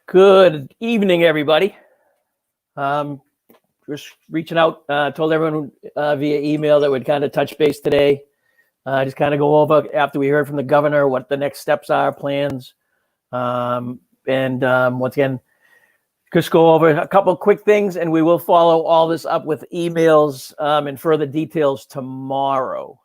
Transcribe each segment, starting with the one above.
Good evening, everybody. Just reaching out, told everyone via email that we'd kind of touch base today. Just kind of go over after we heard from the governor what the next steps are, plans. Once again, just go over a couple of quick things, and we will follow all this up with emails and further details tomorrow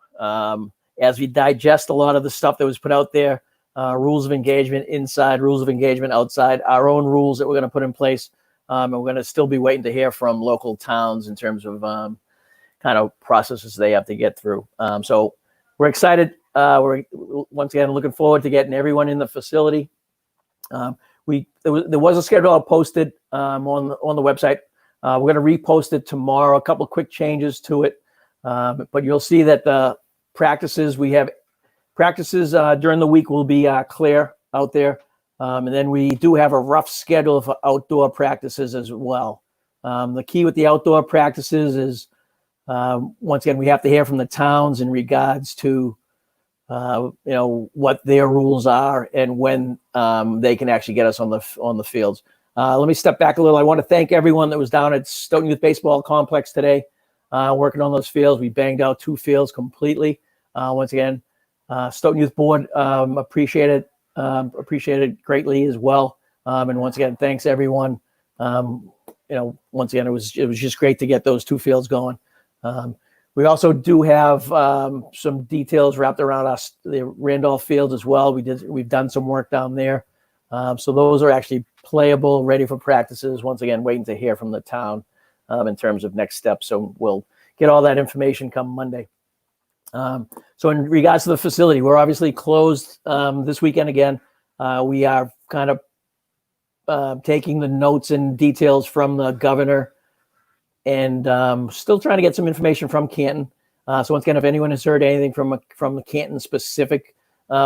as we digest a lot of the stuff that was put out there. Rules of engagement inside, rules of engagement outside, our own rules that we're going to put in place. And we're going to still be waiting to hear from local towns in terms of kind of processes they have to get through. So we're excited. We're once again looking forward to getting everyone in the facility. There was a schedule posted on the website. We're going to repost it tomorrow. A couple of quick changes to it, but you'll see that the practices during the week will be clear out there. And then we do have a rough schedule for outdoor practices as well. The key with the outdoor practices is, once again, we have to hear from the towns in regards to, what their rules are and when they can actually get us on the fields. Let me step back a little. I want to thank everyone that was down at Stoughton Youth Baseball Complex today, working on those fields. We banged out 2 fields completely. Once again, Stoughton Youth Board appreciated greatly as well. And once again, thanks everyone. Once again, it was just great to get those 2 fields going. We also do have some details wrapped around the Randolph fields as well. We've done some work down there. So those are actually playable, ready for practices. Once again, waiting to hear from the town in terms of next steps. So we'll get all that information come Monday. So in regards to the facility, we're obviously closed this weekend again. We are kind of taking the notes and details from the governor and still trying to get some information from Canton. So once again, if anyone has heard anything from the Canton specific,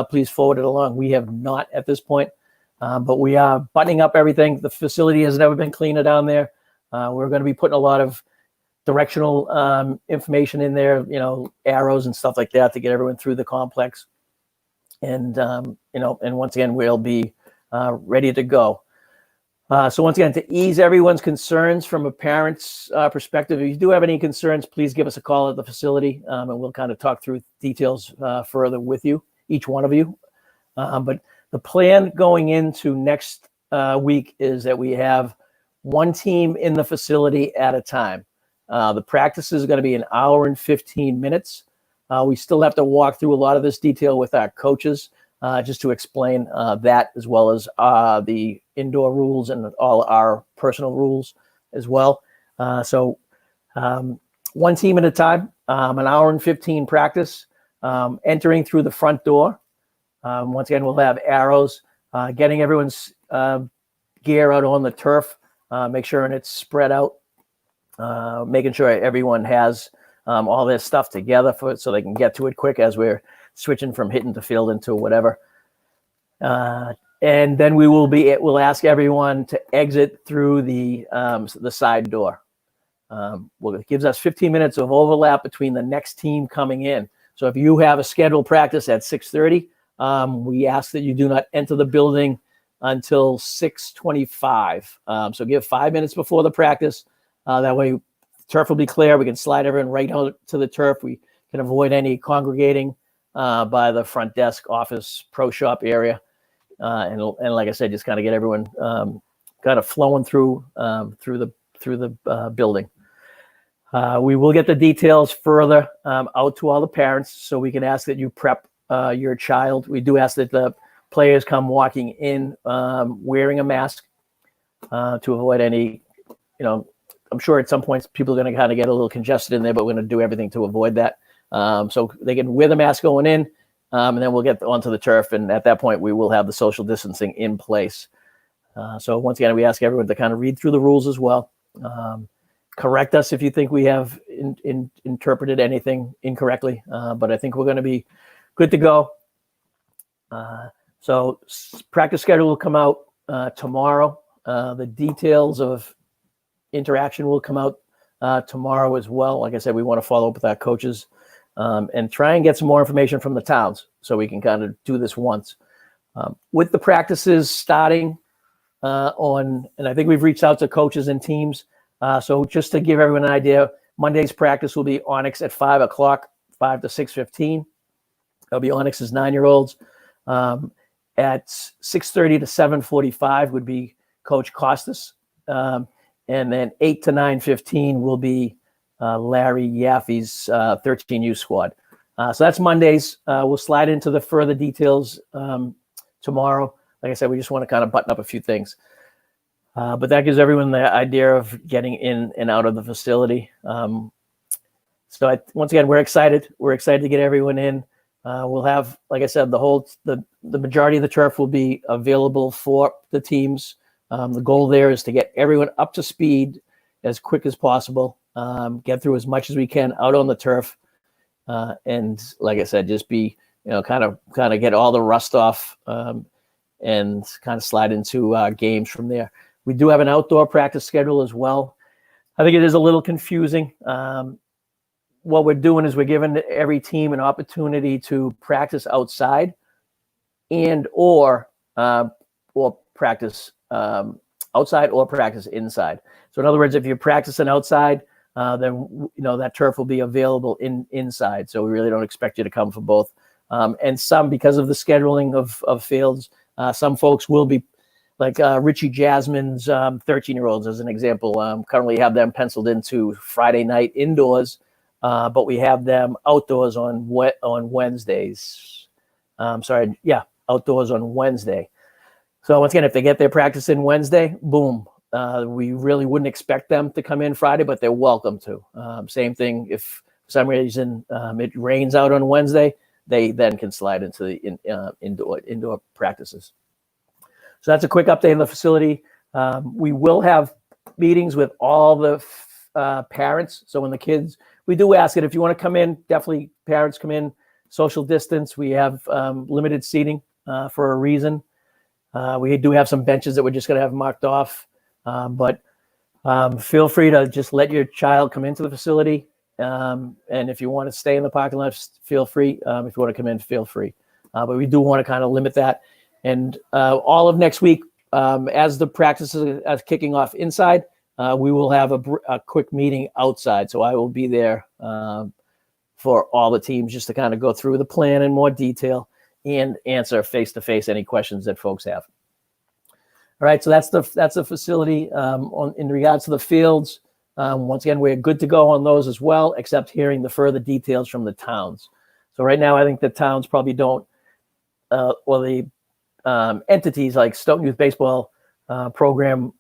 please forward it along. We have not at this point, but we are buttoning up everything. The facility has never been cleaner down there. We're going to be putting a lot of directional information in there, arrows and stuff like that to get everyone through the complex. And, and once again, we'll be ready to go. So once again, to ease everyone's concerns from a parent's perspective, if you do have any concerns, please give us a call at the facility and we'll kind of talk through details further with you, each one of you. But the plan going into next week is that we have 1 team in the facility at a time. The practice is going to be an hour and 15 minutes. We still have to walk through a lot of this detail with our coaches just to explain that, as well as the indoor rules and all our personal rules as well. So 1 team at a time, an hour and 15 practice, entering through the front door. Once again, we'll have arrows, getting everyone's gear out on the turf, make sure it's spread out. Making sure everyone has all their stuff together so they can get to it quick as we're switching from hitting to field into whatever. And then we'll ask everyone to exit through the side door. It gives us 15 minutes of overlap between the next team coming in. So if you have a scheduled practice at 6:30, we ask that you do not enter the building until 6:25. So give 5 minutes before the practice. That way, turf will be clear. We can slide everyone right out to the turf. We can avoid any congregating by the front desk, office, pro shop area. And like I said, just kind of get everyone kind of flowing through the building. We will get the details further out to all the parents, so we can ask that you prep your child. We do ask that the players come walking in wearing a mask to avoid any, I'm sure at some points people are going to kind of get a little congested in there, but we're going to do everything to avoid that. So they can wear the mask going in, and then we'll get onto the turf. And at that point, we will have the social distancing in place. So once again, we ask everyone to kind of read through the rules as well. Correct us if you think we have interpreted anything incorrectly, but I think we're going to be good to go. So practice schedule will come out tomorrow. The details of interaction will come out tomorrow as well. Like I said, we want to follow up with our coaches and try and get some more information from the towns so we can kind of do this once. With the practices starting and I think we've reached out to coaches and teams. So just to give everyone an idea, Monday's practice will be Onyx at 5 o'clock, 5 to 6:15. That'll be Onyx's 9-year-olds. At 6:30 to 7:45 would be Coach Costas. And then 8 to 9:15 will be Larry Yaffe's 13U squad. So that's Mondays. We'll slide into the further details tomorrow. Like I said, we just want to kind of button up a few things. But that gives everyone the idea of getting in and out of the facility. So once again, we're excited. We're excited to get everyone in. We'll have, like I said, the majority of the turf will be available for the teams. The goal there is to get everyone up to speed as quick as possible, get through as much as we can out on the turf. And like I said, just be, kind of get all the rust off and kind of slide into games from there. We do have an outdoor practice schedule as well. I think it is a little confusing. What we're doing is we're giving every team an opportunity to practice outside or practice outside or practice inside. So in other words, if you're practicing outside, then that turf will be available inside. So we really don't expect you to come for both. And some, because of the scheduling of fields, some folks will be like Richie Jasmine's 13-year-olds, as an example. Currently have them penciled into Friday night indoors, but we have them outdoors on Wednesdays. Outdoors on Wednesday. So once again, if they get their practice in Wednesday, boom. We really wouldn't expect them to come in Friday, but they're welcome to. Same thing if for some reason it rains out on Wednesday, they then can slide into the indoor practices. So that's a quick update on the facility. We will have meetings with all the parents. So when the kids, we do ask it, if you want to come in, definitely parents come in, social distance. We have limited seating for a reason. We do have some benches that we're just going to have marked off. But feel free to just let your child come into the facility. And if you want to stay in the parking lot, feel free. If you want to come in, feel free. But we do want to kind of limit that. And all of next week, as the practices are kicking off inside, we will have a quick meeting outside. So I will be there for all the teams just to kind of go through the plan in more detail and answer face-to-face any questions that folks have. All right, so that's the facility. In regards to the fields, once again, we're good to go on those as well, except hearing the further details from the towns. So right now, I think the towns probably don't, the entities like Stoughton Youth Baseball program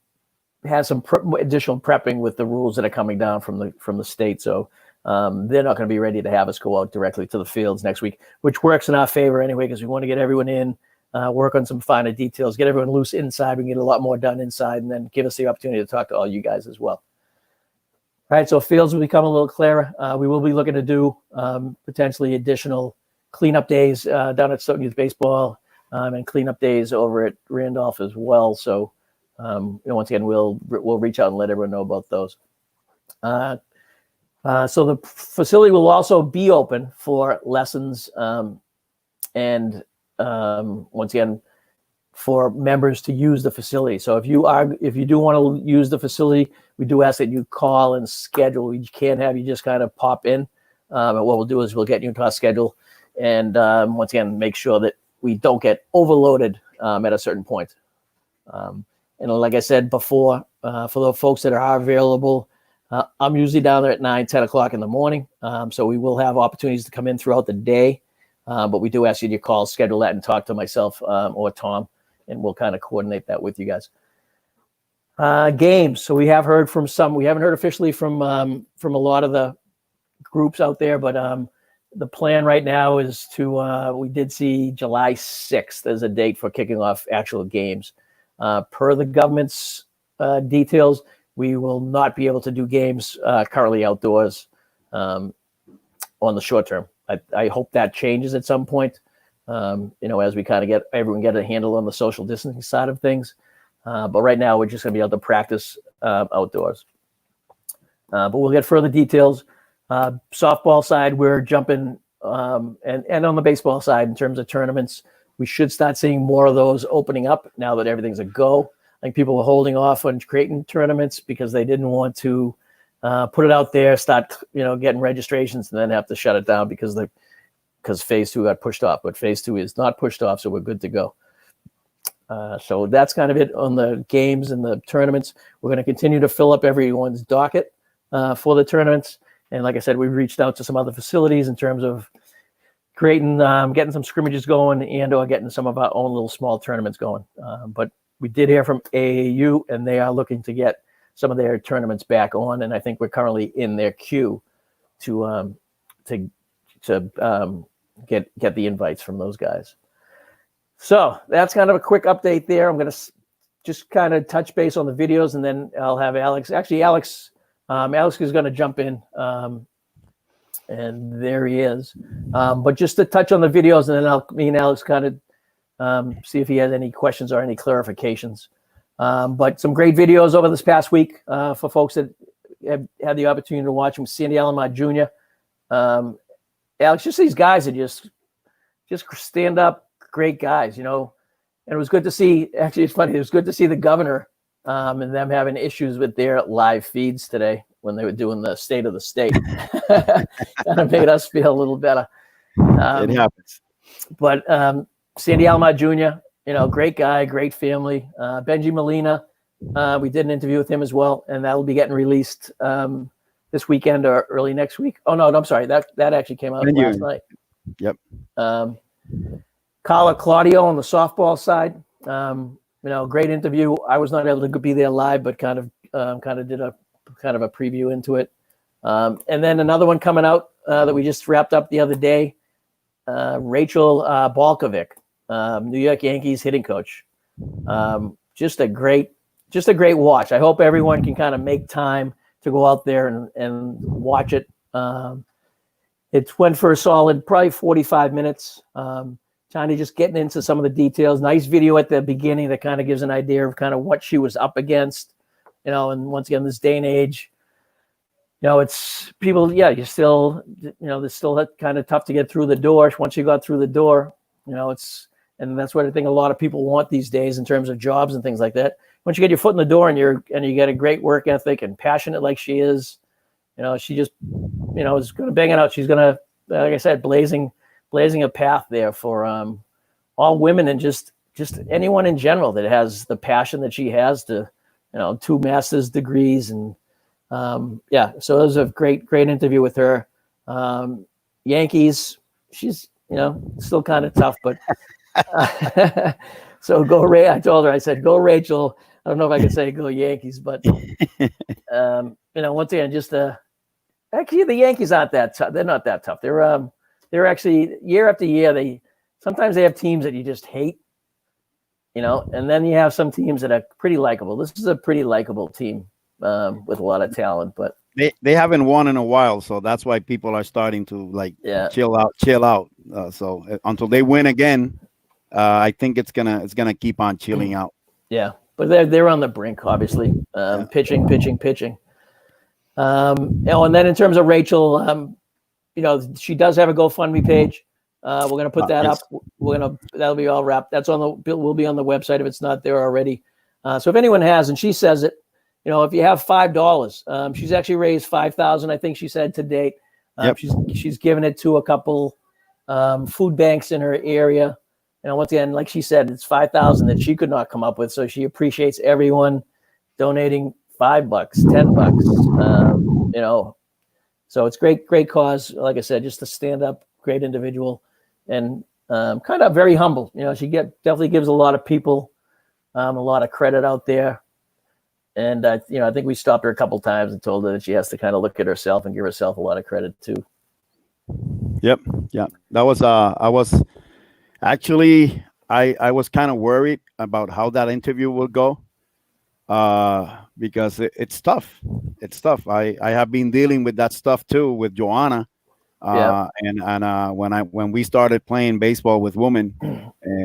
has some additional prepping with the rules that are coming down from the state. So they're not going to be ready to have us go out directly to the fields next week, which works in our favor anyway, because we want to get everyone in, work on some finer details, get everyone loose inside. We can get a lot more done inside, and then give us the opportunity to talk to all you guys as well. All right, so fields will become a little clearer. We will be looking to do potentially additional cleanup days down at Stoughton Youth Baseball and cleanup days over at Randolph as well. So once again, we'll reach out and let everyone know about those. So the facility will also be open for lessons and once again, for members to use the facility. So if you do want to use the facility, we do ask that you call and schedule. We can't have you just kind of pop in. And what we'll do is we'll get you into our schedule and once again, make sure that we don't get overloaded at a certain point. And like I said before, for the folks that are available, I'm usually down there at 9, 10 o'clock in the morning. So we will have opportunities to come in throughout the day. But we do ask you to call, schedule that, and talk to myself or Tom, and we'll kind of coordinate that with you guys. Games. So we have heard from some. We haven't heard officially from a lot of the groups out there, but the plan right now is to. We did see July 6th as a date for kicking off actual games. Per the government's details, we will not be able to do games currently outdoors on the short term. I hope that changes at some point. As we kind of get everyone get a handle on the social distancing side of things. But right now, we're just going to be able to practice outdoors. But we'll get further details. Softball side, we're jumping, and on the baseball side, in terms of tournaments, we should start seeing more of those opening up now that everything's a go. I think people were holding off on creating tournaments because they didn't want to put it out there, start getting registrations, and then have to shut it down because phase 2 got pushed off. But phase 2 is not pushed off, so we're good to go. So that's kind of it on the games and the tournaments. We're going to continue to fill up everyone's docket for the tournaments. And like I said, we've reached out to some other facilities in terms of creating, getting some scrimmages going or getting some of our own little small tournaments going. But we did hear from AAU, and they are looking to get some of their tournaments back on. And I think we're currently in their queue to get the invites from those guys. So that's kind of a quick update there. I'm going to just kind of touch base on the videos, and then I'll have Alex. Actually, Alex is going to jump in, and there he is. But just to touch on the videos, and then me and Alex kind of see if he has any questions or any clarifications. But some great videos over this past week for folks that have had the opportunity to watch them. Santiago Jr. Alex, just these guys that just stand up. Great guys, and it was good to see. Actually, it's funny. It was good to see the governor and them having issues with their live feeds today when they were doing the state of the state. Kind of made us feel a little better. It happens. But Santiago Jr., great guy, great family. Benji Molina, we did an interview with him as well, and that'll be getting released this weekend or early next week. Oh no, I'm sorry. That actually came out last night. Yep. Carla Claudio on the softball side, great interview. I was not able to be there live, but kind of did a preview into it. And then another one coming out that we just wrapped up the other day, Rachel Balkovic, New York Yankees hitting coach. Just a great watch. I hope everyone can kind of make time to go out there and watch it. It went for a solid probably 45 minutes. Kind of just getting into some of the details. Nice video at the beginning that kind of gives an idea of kind of what she was up against, and once again, this day and age, it's people, you're still, it's still kind of tough to get through the door. Once you got through the door, and that's what I think a lot of people want these days in terms of jobs and things like that. Once you get your foot in the door and you get a great work ethic and passionate like she is, she just, is going to bang it out. She's going to, like I said, blazing a path there for all women and just anyone in general that has the passion that she has to, 2 master's degrees. And so it was a great interview with her. Yankees, she's, still kind of tough, but so go Ray. I told her, I said, go Rachel. I don't know if I can say go Yankees, but once again, actually the Yankees aren't that tough. They're not that tough. They're actually year after year. Sometimes they have teams that you just hate, and then you have some teams that are pretty likable. This is a pretty likable team with a lot of talent, but they haven't won in a while, so that's why people are starting to chill out. So until they win again, I think it's gonna keep on chilling out. Yeah, but they're on the brink, obviously. Pitching. And then in terms of Rachel, she does have a GoFundMe page. We're going to put that up. That'll be all wrapped. Will be on the website if it's not there already. So if anyone has, and she says it, if you have $5, she's actually raised $5,000, I think she said, to date. Yep. She's given it to a couple food banks in her area. Once again, like she said, it's $5,000 that she could not come up with. So she appreciates everyone donating $5, $10. So it's great cause. Like I said, just a stand up, great individual, and kind of very humble. She definitely gives a lot of people a lot of credit out there. And I think we stopped her a couple times and told her that she has to kind of look at herself and give herself a lot of credit too. Yep. Yeah. That was I was actually I was kind of worried about how that interview would go. Because it's tough. It's tough. I have been dealing with that stuff too with Joanna. And when we started playing baseball with women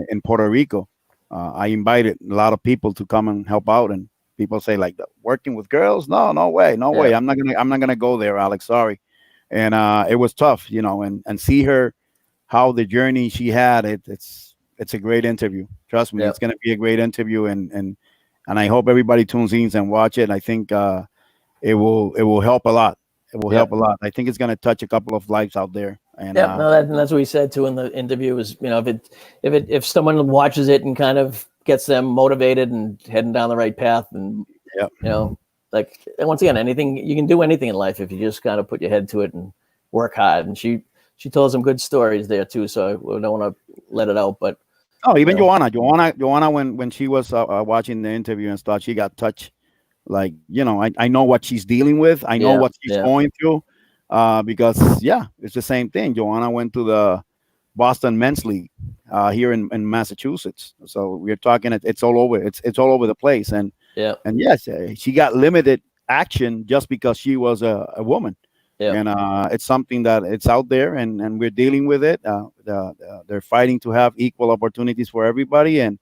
in Puerto Rico, I invited a lot of people to come and help out, and people say like, working with girls? No way, no way. I'm not gonna go there, Alex. Sorry. And it was tough, and see her, how the journey she had. It's a great interview. Trust me, it's gonna be a great interview, and I hope everybody tunes in and watch it. I think it will help a lot. It will help a lot. I think it's going to touch a couple of lives out there. And that's what we said too in the interview. Is if someone watches it and kind of gets them motivated and heading down the right path, and like, and once again, anything you can do anything in life if you just kind of put your head to it and work hard. And she told some good stories there too. So I don't want to let it out, but. Oh, even Joanna, when she was watching the interview and stuff, she got touched. Like, I know what she's dealing with. I know what she's going through. Because it's the same thing. Joanna went to the Boston Men's League here in Massachusetts. So we're talking. It's all over. It's all over the place. And yes, she got limited action just because she was a woman. Yeah. And it's something that it's out there, and we're dealing with it. They're fighting to have equal opportunities for everybody, and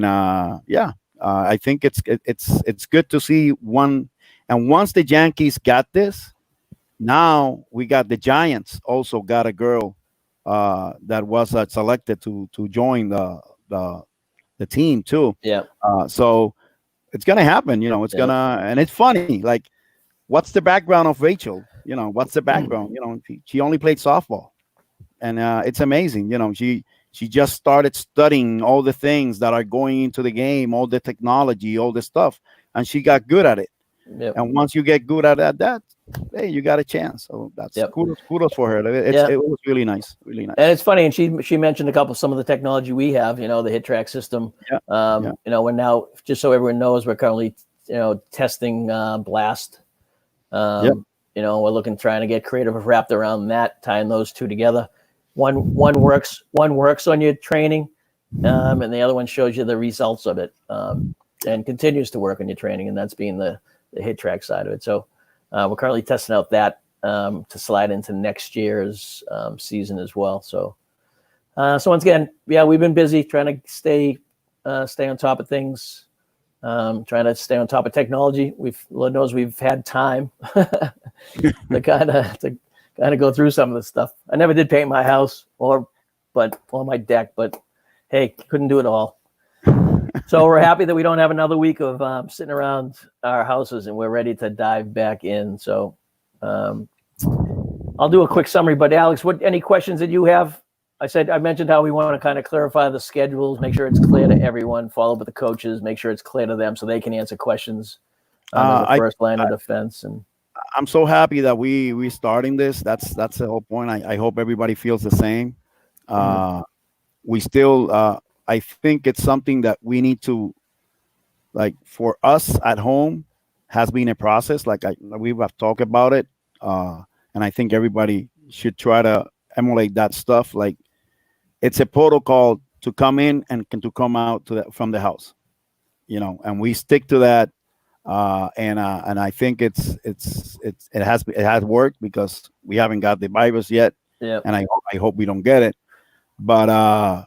I think it's good to see one. And once the Yankees got this, now we got the Giants also got a girl that was selected to join the team too. Yeah. So it's gonna happen. It's gonna, and it's funny. Like, what's the background of Rachel? What's the background? She only played softball, and it's amazing. She just started studying all the things that are going into the game, all the technology, all the stuff, and she got good at it. Yep. And once you get good at that, hey, you got a chance. So that's kudos for her. It was really nice, really nice. And it's funny, and she mentioned some of the technology we have. The hit track system. We're now, just so everyone knows, we're currently testing Blast. We're trying to get creative wrapped around that, tying those two together. One works on your training, and the other one shows you the results of it, and continues to work on your training, and that's being the hit track side of it. So we're currently testing out that to slide into next year's season as well. So once again, we've been busy trying to stay on top of things. Trying to stay on top of technology. Lord knows we've had time to kind of go through some of this stuff. I never did paint my house or my deck, but hey, couldn't do it all. So we're happy that we don't have another week of sitting around our houses, and we're ready to dive back in. So I'll do a quick summary. But Alex, any questions that you have? I mentioned how we want to kind of clarify the schedules, make sure it's clear to everyone, follow up with the coaches, make sure it's clear to them so they can answer questions as a first line of defense. And I'm so happy that we starting this. That's the whole point. I hope everybody feels the same. We still, I think it's something that we need to, like, for us at home, has been a process. Like we have talked about it, and I think everybody should try to emulate that stuff. Like, it's a protocol to come in and to come out from the house, and we stick to that. And I think it has worked because we haven't got the virus yet. Yeah. And I hope we don't get it. But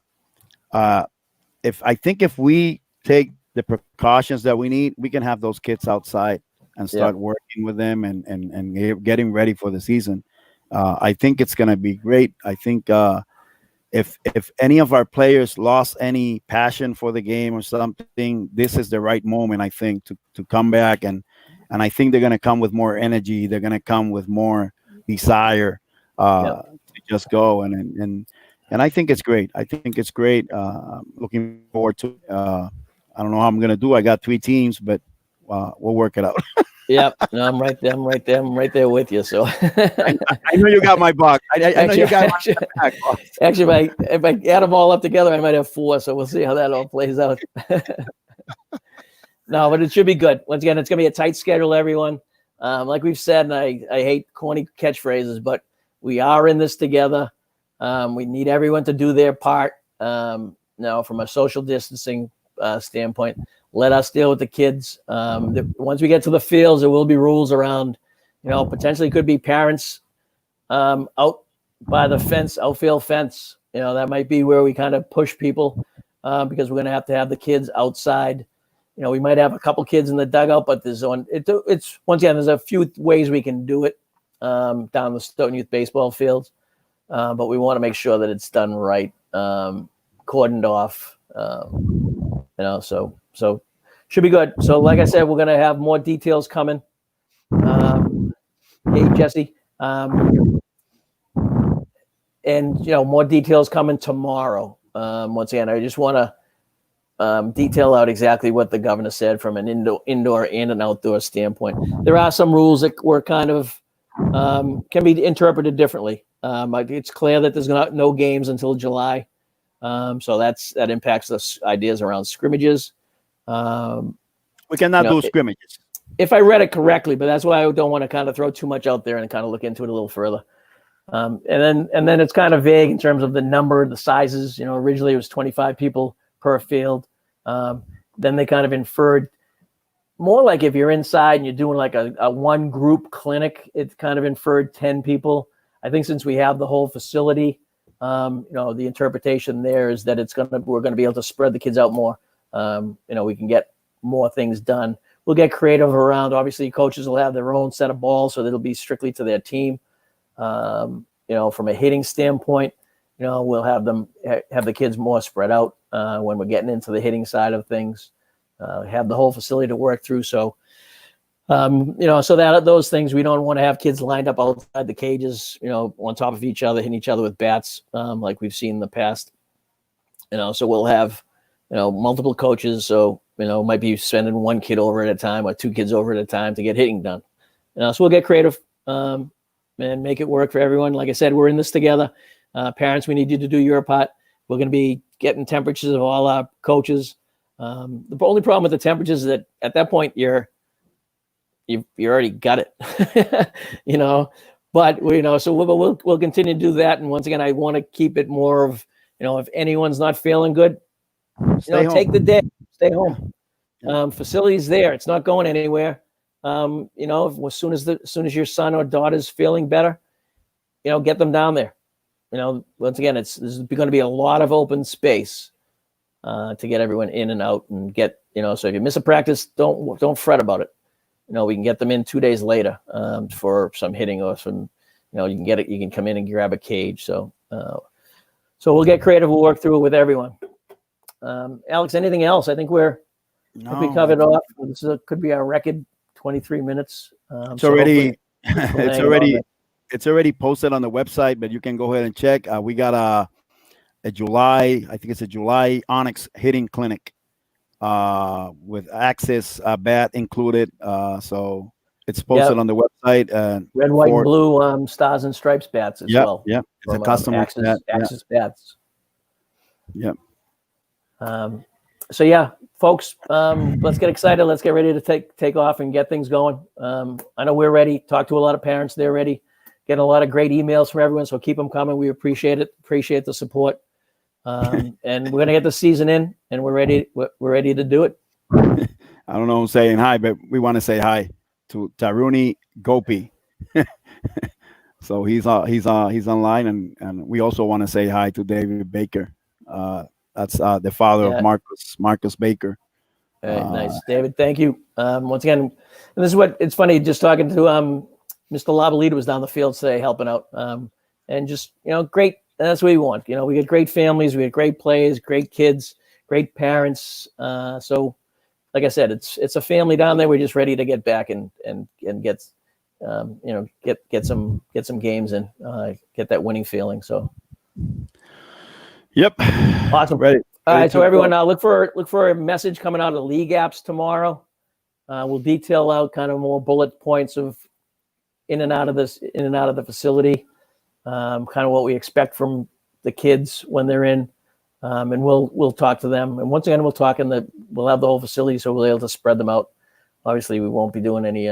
if we take the precautions that we need, we can have those kids outside and start working with them and getting ready for the season. I think it's going to be great. I think if any of our players lost any passion for the game or something, this is the right moment, I think, to come back. And I think they're going to come with more energy. They're going to come with more desire to just go. And I think it's great. I think it's great. Looking forward to it. I don't know how I'm going to do. I got 3 teams, but we'll work it out. Yeah, no, I'm right there. I'm right there with you. So I know you got my buck. I know you got my back. Actually, if I add them all up together, I might have 4. So we'll see how that all plays out. No, but it should be good. Once again, it's going to be a tight schedule, everyone. Like we've said, and I hate corny catchphrases, but we are in this together. We need everyone to do their part. Now, from a social distancing standpoint, let us deal with the kids. Once we get to the fields, there will be rules around, potentially could be parents out by the fence, outfield fence. That might be where we kind of push people because we're going to have the kids outside. We might have a couple kids in the dugout, but it's once again, there's a few ways we can do it down the Stoughton Youth baseball fields. But we want to make sure that it's done right, cordoned off, so should be good. So like I said, we're going to have more details coming. Hey, Jesse. And, more details coming tomorrow. Once again, I just want to detail out exactly what the governor said from an indoor and an outdoor standpoint. There are some rules that were kind of can be interpreted differently. It's clear that there's no games until July. So that impacts the ideas around scrimmages. We cannot do scrimmages. If I read it correctly, but that's why I don't want to kind of throw too much out there and kind of look into it a little further. And then it's kind of vague in terms of the number, the sizes. Originally it was 25 people per field. Then they kind of inferred more like if you're inside and you're doing like a one group clinic, it kind of inferred 10 people. I think since we have the whole facility, the interpretation there is that we're going to be able to spread the kids out more. We can get more things done. We'll get creative around, obviously coaches will have their own set of balls, so that'll be strictly to their team. From a hitting standpoint, we'll have the kids more spread out when we're getting into the hitting side of things, have the whole facility to work through. So, so that those things, we don't want to have kids lined up outside the cages, on top of each other, hitting each other with bats, like we've seen in the past. So we'll have, multiple coaches. So, might be sending one kid over at a time or two kids over at a time to get hitting done. So we'll get creative and make it work for everyone. Like I said, we're in this together. Parents, we need you to do your part. We're going to be getting temperatures of all our coaches. The only problem with the temperatures is that at that point you already got it, but so we'll continue to do that. And once again, I want to keep it more of, if anyone's not feeling good, take the day, stay home. Facility's there. It's not going anywhere. As soon as your son or daughter's feeling better, get them down there. Once again, there's going to be a lot of open space to get everyone in and out and get, so if you miss a practice, don't fret about it. We can get them in 2 days later for some hitting or some, you can come in and grab a cage. So we'll get creative. We'll work through it with everyone. Alex, anything else? I think we covered off. This could be our record 23 minutes. It's already posted on the website, but you can go ahead and check. We got a July Onyx hitting clinic with access bat included. So it's posted on the website. Red, white, and blue stars and stripes bats as well. Yeah, it's a custom Axis bats. Yep. So yeah, folks, let's get excited. Let's get ready to take off and get things going. I know we're ready. Talk to a lot of parents. They're ready. Getting a lot of great emails from everyone. So keep them coming. We appreciate it. Appreciate the support. And we're going to get the season in and we're ready. We're ready to do it. I don't know who's saying hi, but we want to say hi to Taruni Gopi. So he's online, and we also want to say hi to David Baker. That's the father of Marcus Baker. All right, nice, David. Thank you. Once again, and this is what it's funny. Just talking to Mr. Lavalita was down the field today helping out, and just great. That's what we want. We get great families, we get great players, great kids, great parents. So, like I said, it's a family down there. We're just ready to get back and get get some games in, get that winning feeling. So. Yep. Awesome. Ready. All right. So everyone, look for a message coming out of the league apps tomorrow. We'll detail out kind of more bullet points of in and out of the facility, kind of what we expect from the kids when they're in. And we'll talk to them. And once again, we'll have the whole facility, so we'll be able to spread them out. Obviously, we won't be doing any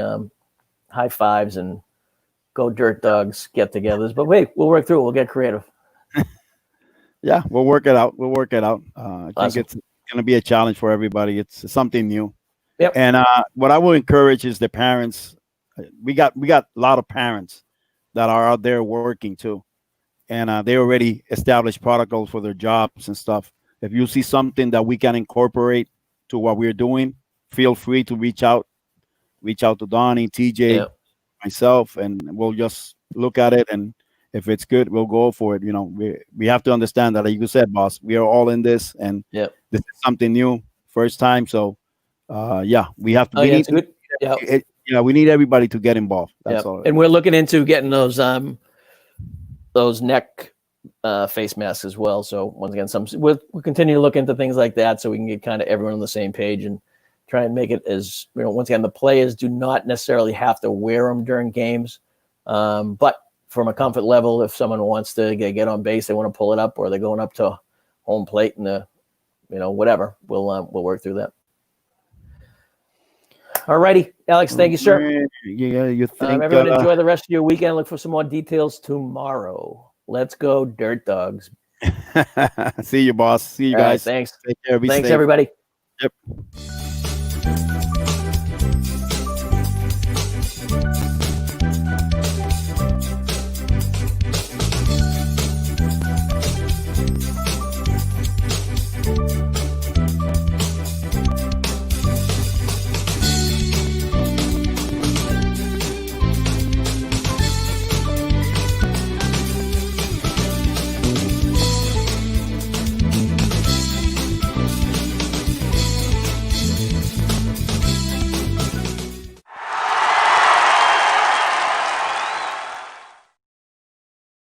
high fives and go dirt dogs get-togethers, but wait, we'll work through it. We'll get creative. Yeah, we'll work it out. We'll work it out. I Awesome. think it's going to be a challenge for everybody. It's something new. Yep. And what I will encourage is the parents. We got a lot of parents that are out there working too, and they already established protocols for their jobs and stuff. If you see something that we can incorporate to what we're doing, feel free to reach out to Donnie, TJ, Yep. myself, and we'll just look at it, and if it's good, we'll go for it. You know, we have to understand that, like you said, boss, we are all in this, and Yep. this is something new, first time. So, yeah, we have to. Oh, we yeah, need it's good. Yep. yeah, we need everybody to get involved. That's Yep. all. And we're looking into getting those neck face masks as well. So once again, we'll continue to look into things like that, so we can get kind of everyone on the same page and try and make it as, once again, the players do not necessarily have to wear them during games, but from a comfort level, if someone wants to get on base, they want to pull it up, or they're going up to home plate and whatever, we'll work through that. All righty, Alex, thank you, sir. Yeah, you think everyone enjoy the rest of your weekend. Look for some more details tomorrow. Let's go Dirt Dogs. See you, boss. See you All guys. right, thanks. Take care. Be thanks, safe. everybody. Yep.